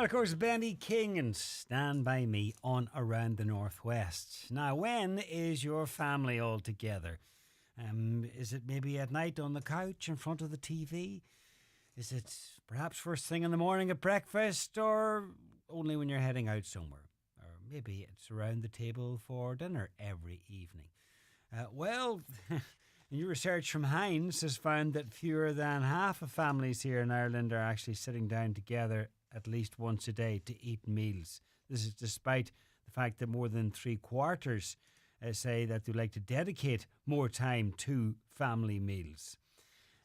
And of course, Benny King and Stand By Me on Around the Northwest. Now, when is your family all together? Is it maybe at night on the couch in front of the TV? Is it perhaps first thing in the morning at breakfast, or only when you're heading out somewhere? Or maybe it's around the table for dinner every evening. Well, new research from Heinz has found that fewer than half of families here in Ireland are actually sitting down together at least once a day to eat meals. This is despite the fact that more than three quarters say that they'd like to dedicate more time to family meals.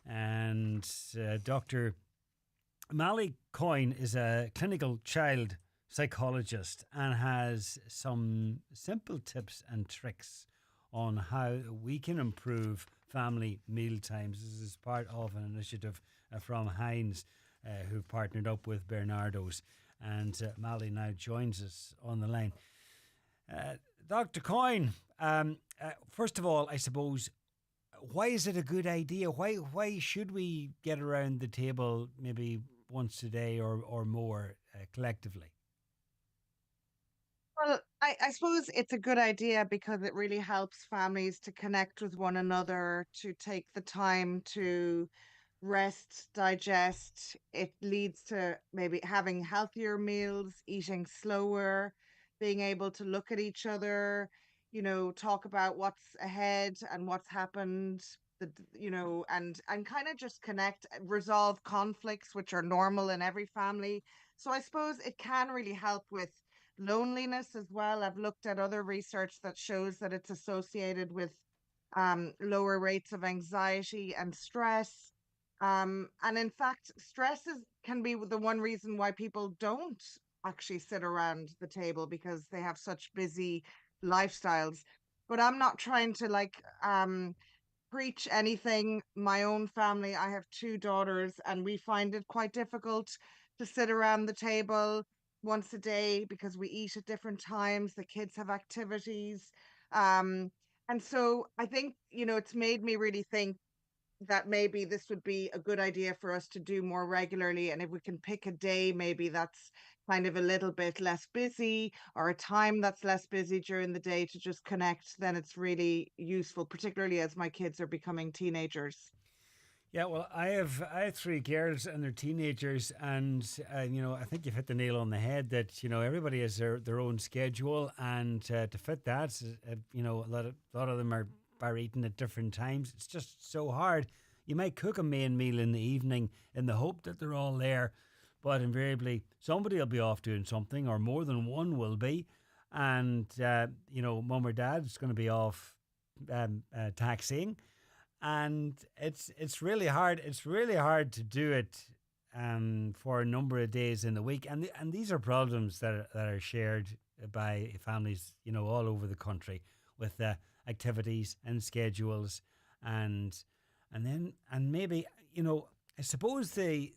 And Dr. Mally Coyne is a clinical child psychologist and has some simple tips and tricks on how we can improve family meal times. This is part of an initiative from Heinz, who've partnered up with Bernardo's. And Mally now joins us on the line. Dr. Coyne, first of all, I suppose, why is it a good idea? Why should we get around the table maybe once a day or more collectively? Well, I suppose it's a good idea because it really helps families to connect with one another, to take the time to rest, digest. It leads to maybe having healthier meals, eating slower, being able to look at each other, talk about what's ahead and what's happened, and kind of just connect, resolve conflicts, which are normal in every family. So I suppose it can really help with loneliness as well. I've looked at other research that shows that it's associated with lower rates of anxiety and stress. And in fact, can be the one reason why people don't actually sit around the table because they have such busy lifestyles. But I'm not trying to preach anything. My own family, I have two daughters, and we find it quite difficult to sit around the table once a day because we eat at different times. The kids have activities. Um, and so I think, it's made me really think that maybe this would be a good idea for us to do more regularly. And if we can pick a day, maybe that's kind of a little bit less busy, or a time that's less busy during the day to just connect, then it's really useful, particularly as my kids are becoming teenagers. Yeah, well, I have three girls and they're teenagers, and I think you've hit the nail on the head that everybody has their own schedule, and to fit that, a lot of them are eating at different times. It's just so hard. You might cook a main meal in the evening in the hope that they're all there, but invariably somebody will be off doing something, or more than one will be, and mum or dad's going to be off taxiing, and it's really hard. It's really hard to do it for a number of days in the week, and these are problems that are shared by families, all over the country with activities and schedules, and and maybe I suppose the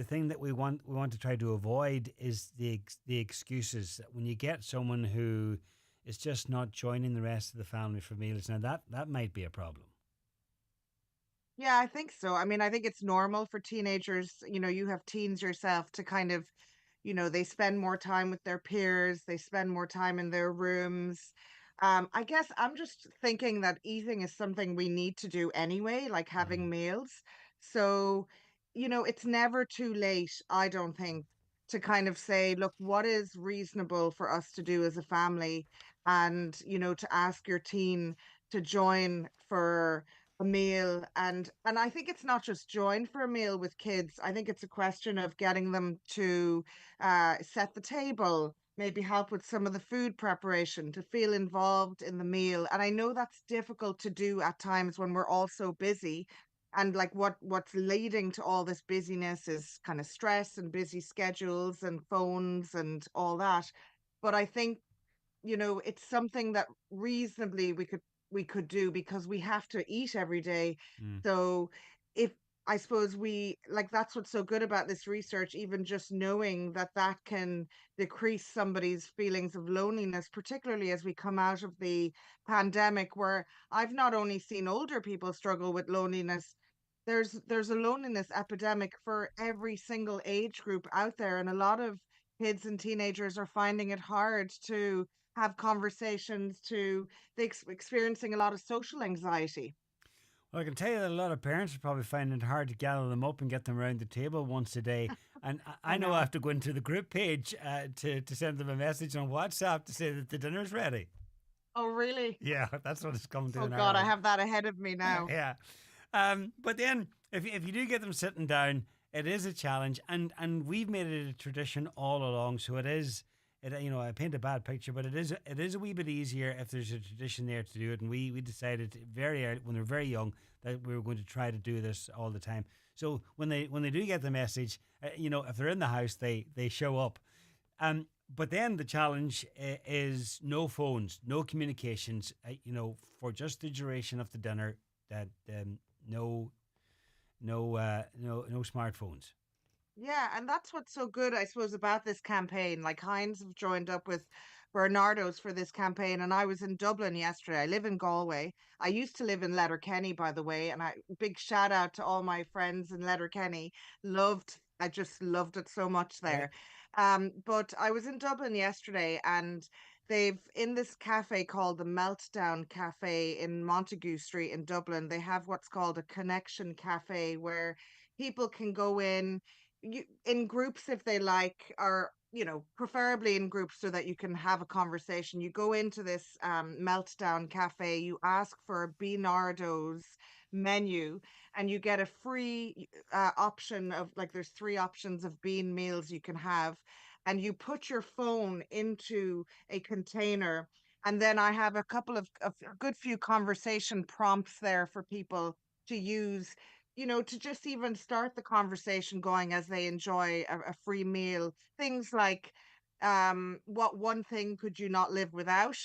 thing that we want to try to avoid is the excuses that when you get someone who is just not joining the rest of the family for meals. Now that might be a problem. Yeah, I think so. I mean, I think it's normal for teenagers, you have teens yourself, to kind of, they spend more time with their peers, they spend more time in their rooms. I guess I'm just thinking that eating is something we need to do anyway, like Mm. having meals. So, it's never too late, I don't think, to kind of say, look, what is reasonable for us to do as a family? And, to ask your teen to join for a meal. And I think it's not just join for a meal with kids. I think it's a question of getting them to set the table, maybe help with some of the food preparation, to feel involved in the meal. And I know that's difficult to do at times when we're all so busy. And like what's leading to all this busyness is kind of stress and busy schedules and phones and all that. But I think, it's something that reasonably we could do because we have to eat every day. Mm. So if I suppose that's what's so good about this research, even just knowing that that can decrease somebody's feelings of loneliness, particularly as we come out of the pandemic, where I've not only seen older people struggle with loneliness, there's a loneliness epidemic for every single age group out there. And a lot of kids and teenagers are finding it hard to have conversations, experiencing a lot of social anxiety. Well, I can tell you that a lot of parents are probably finding it hard to gather them up and get them around the table once a day. And I I know I know. have to go into the group page to send them a message on WhatsApp to say that the dinner's ready. Oh, really? Yeah, that's what it's come to Oh in our God, I house. have that ahead of me now. Yeah. But then, if you do get them sitting down, it is a challenge, and we've made it a tradition all along. So it is. I paint a bad picture, but it is a wee bit easier if there's a tradition there to do it. And we decided very early, when they're very young, that we were going to try to do this all the time. So when they do get the message, if they're in the house, they show up. But then the challenge is no phones, no communications. For just the duration of the dinner, that no, no smartphones. Yeah, and that's what's so good, I suppose, about this campaign. Like Heinz have joined up with Bernardo's for this campaign, and I was in Dublin yesterday. I live in Galway. I used to live in Letterkenny, by the way, and big shout out to all my friends in Letterkenny. I just loved it so much Right. there. But I was in Dublin yesterday, and they've in this cafe called the Meltdown Cafe in Montague Street in Dublin. They have what's called a connection cafe where people can go in groups if they like, or preferably in groups so that you can have a conversation. You go into this Meltdown Cafe, you ask for a Nardo's menu, and you get a free option of, like, there's three options of bean meals you can have, and you put your phone into a container. And then I have a good few conversation prompts there for people to use, to just even start the conversation going as they enjoy a free meal. Things like, what one thing could you not live without?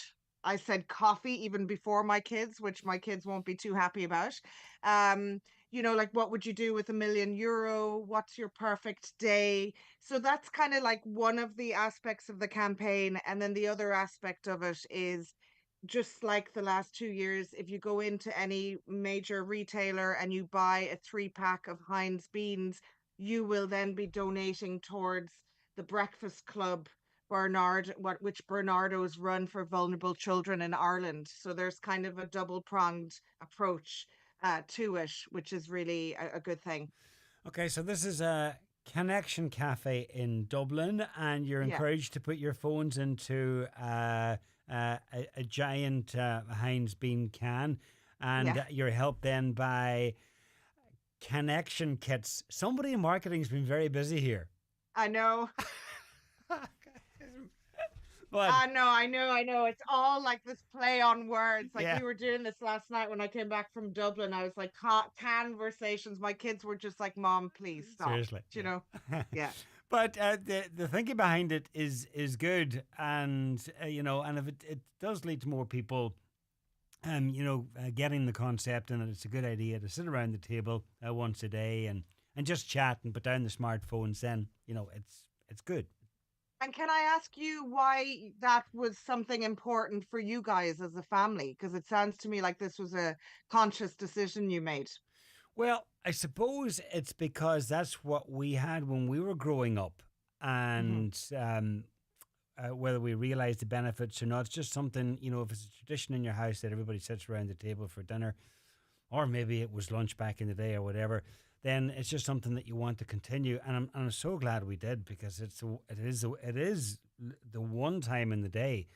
I said coffee even before my kids, which my kids won't be too happy about. Um, like, what would you do with €1 million? What's your perfect day? So that's kind of like one of the aspects of the campaign. And then the other aspect of it is, just like the last 2 years, if you go into any major retailer and you buy a 3 pack of Heinz beans, you will then be donating towards the Breakfast Club which Bernardo's run for vulnerable children in Ireland. So there's kind of a double pronged approach to it, which is really a good thing. Okay, so this is a connection cafe in Dublin, and you're Yeah, encouraged to put your phones into a giant Heinz bean can, and yeah, you're helped then by connection kits. Somebody in marketing's been very busy here. I know. But I know. It's all like this play on words. Like, yeah, we were doing this last night when I came back from Dublin. I was like, conversations. My kids were just like, Mom, please stop. seriously, You know? yeah. Yeah. But the thinking behind it is good, and and if it does lead to more people, getting the concept, and that it's a good idea to sit around the table once a day and just chat and put down the smartphones, then it's good. And can I ask you why that was something important for you guys as a family? Because it sounds to me like this was a conscious decision you made. Well, I suppose it's because that's what we had when we were growing up, Hmm. and whether we realize the benefits or not, it's just something, if it's a tradition in your house that everybody sits around the table for dinner, or maybe it was lunch back in the day or whatever, then it's just something that you want to continue. And I'm so glad we did, because it is the one time in the day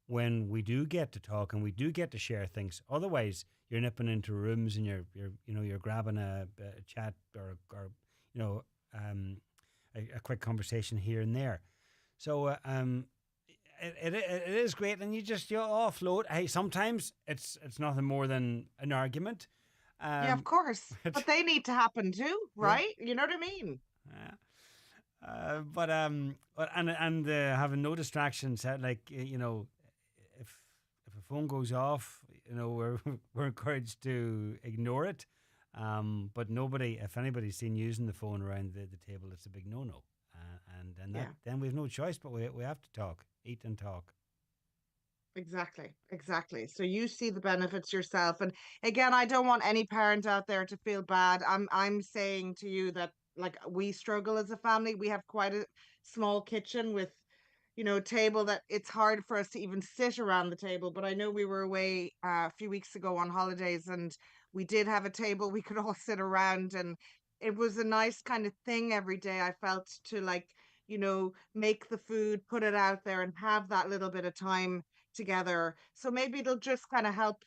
when we do get to talk and we do get to share things. Otherwise, you're nipping into rooms and you're grabbing a chat, or you know a quick conversation here and there. So it is great, and you offload. Hey, sometimes it's nothing more than an argument. Yeah, of Um, course. but But they need to happen too, yeah. right? You know what I mean? But and having no distractions, like if if a phone goes off, we're we're encouraged to ignore it. But nobody, if anybody's seen using the phone around the table, it's a big no. And that Yeah. then we've no choice, but we have to talk, eat and talk. Exactly, exactly. So you see the benefits yourself. And again, I don't want any parent out there to feel bad. I'm saying to you that like we struggle as a family. We have quite a small kitchen with, table that it's hard for us to even sit around the table. But I know we were away a few weeks ago on holidays, and we did have a table we could all sit around, and it was a nice kind of thing every day. I felt to like, make the food, put it out there, and have that little bit of time together. So maybe it'll just kind of help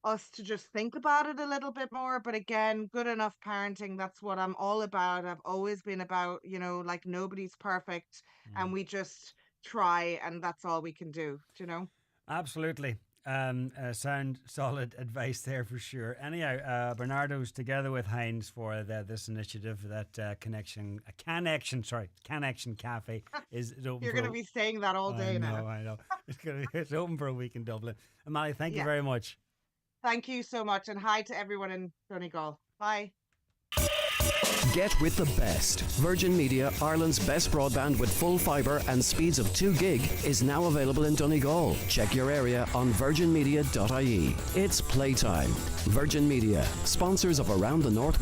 us to just think about it a little bit more. But again, good enough parenting, that's what I'm all about. I've always been about, like nobody's perfect, and Mm. we just try, and that's all we can do. Absolutely. Sound solid advice there for sure. Anyhow, Bernardo's together with Heinz for this initiative that Connection Cafe is open You're for. going to be saying that all I day now. know, I know. It's open for a week in Dublin. Amali, thank you Yeah. very much. Thank you so much. And hi to everyone in Donegal. Bye. Get with the best. Virgin Media, Ireland's best broadband with full fibre and speeds of 2 gig, is now available in Donegal. Check your area on virginmedia.ie. It's playtime. Virgin Media, sponsors of Around the North.